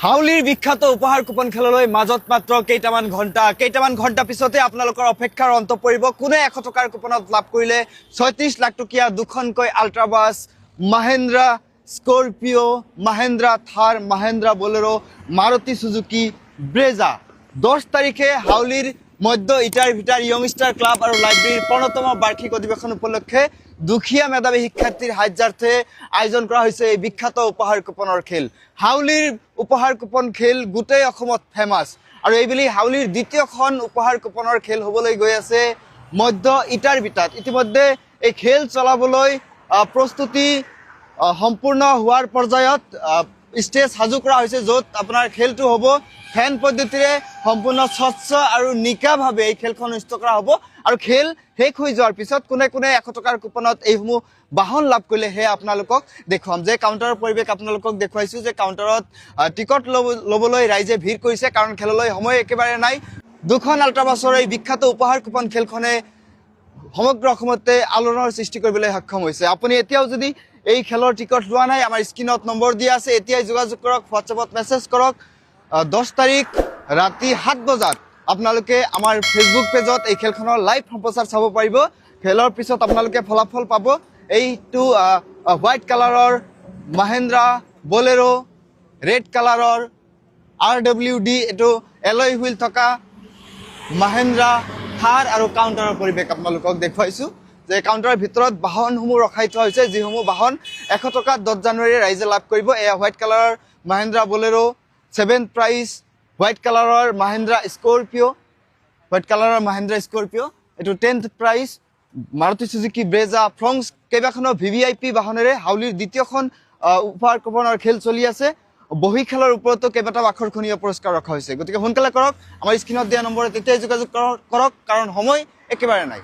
হাউলিৰ বিখ্যাত উপহাৰ কুপন খেললৈ মাজত মাত্ৰ কেইটামান ঘণ্টা পিছতে আপোনালোকৰ অপেক্ষাৰ অন্ত পৰিব। কোনে 100 টকাৰ কুপনত লাভ কৰিলে 36 লাখ টকীয়া দুখনকৈ আল্ট্ৰাবাছ, মহেন্দ্ৰা স্কৰপিঅ', মহেন্দ্ৰা থাৰ, মহেন্দ্ৰা বলেৰো, মাৰুতি সুজুকি ব্ৰেজা। 10 তাৰিখে হাউলিৰ মধ্য ইটাৰ ভিটাৰ য়ংষ্টাৰ ক্লাব আৰু লাইব্ৰেৰীৰ ৫তম বাৰ্ষিক অধিৱেশন উপলক্ষে দুখীয়া মেধাৱী শিক্ষাৰ্থীৰ সাহায্যাৰ্থে আয়োজন কৰা হৈছে এই বিখ্যাত উপহাৰ কুপনৰ খেল। হাউলিৰ উপহাৰ কুপন খেল গোটেই অসমত ফেমাছ আৰু এইবুলি হাউলিৰ দ্বিতীয়খন উপহাৰ কুপনৰ খেল হ'বলৈ গৈ আছে মধ্য ইটাৰ ভিটাত। ইতিমধ্যে এই খেল চলাবলৈ প্ৰস্তুতি সম্পূৰ্ণ হোৱাৰ পৰ্যায়ত ষ্টেজ সাজু কৰা হৈছে, য'ত আপোনাৰ খেলটো হ'ব ফেন পদ্ধতিৰে সম্পূৰ্ণ স্বচ্ছ আৰু নিকাভাৱে এই খেলখন অনুষ্ঠিত কৰা হ'ব। আৰু খেল শেষ হৈ যোৱাৰ পিছত কোনে 100 টকাৰ কুপনত এইসমূহ বাহন লাভ কৰিলে সেয়া আপোনালোকক দেখুৱাম। যে কাউণ্টাৰৰ পৰিৱেশ আপোনালোকক দেখুৱাইছোঁ, যে কাউণ্টাৰত টিকট ল'বলৈ ৰাইজে ভিৰ কৰিছে, কাৰণ খেললৈ সময় একেবাৰে নাই। দুখন আল্ট্ৰাবাছৰ এই বিখ্যাত উপহাৰ কুপন খেলখনে সমগ্ৰ অসমতে আলোড়নৰ সৃষ্টি কৰিবলৈ সক্ষম হৈছে। আপুনি এতিয়াও যদি এই খেলৰ টিকট লোৱা নাই, আমাৰ স্ক্ৰীনত নম্বৰ দিয়া আছে, এতিয়াই যোগাযোগ কৰক, হোৱাটছএপত মেছেজ কৰক। 10 তাৰিখ ৰাতি 7 বজাত আপোনালোকে আমাৰ ফেচবুক পেজত এই খেলখনৰ লাইভ সম্প্ৰচাৰ চাব পাৰিব। খেলৰ পিছত আপোনালোকে ফলাফল পাব। এইটো হোৱাইট কালাৰৰ মহেন্দ্ৰা বলেৰো, ৰেড কালাৰৰ RWD, এইটো এলয় হুইল থকা মহেন্দ্ৰা থাৰ আৰু কাউণ্টাৰৰ পৰিৱেশ আপোনালোকক দেখুৱাইছোঁ, যে কাউণ্টাৰৰ ভিতৰত বাহনসমূহ ৰখাই থোৱা হৈছে, যিসমূহ বাহন 100 টকাত 10 জানুৱাৰীৰে ৰাইজে লাভ কৰিব। এয়া হোৱাইট কালাৰৰ Mahindra Bolero, 7th prize, white কালাৰৰ মহেন্দ্ৰা স্কৰপিঅ', এইটো 10th prize, Maruti Suzuki Brezza, Fronx, কেইবাখনো VVIP বাহনেৰে হাউলিৰ দ্বিতীয়খন উপহাৰ কুপনৰ খেল চলি আছে। বহী খেলৰ ওপৰতো কেইবাটাও আকৰ্ষণীয় পুৰস্কাৰ ৰখা হৈছে। গতিকে সোনকালে কৰক, আমাৰ স্ক্ৰীনত দিয়া নম্বৰত তেতিয়াই যোগাযোগ কৰক, কাৰণ সময় একেবাৰে নাই।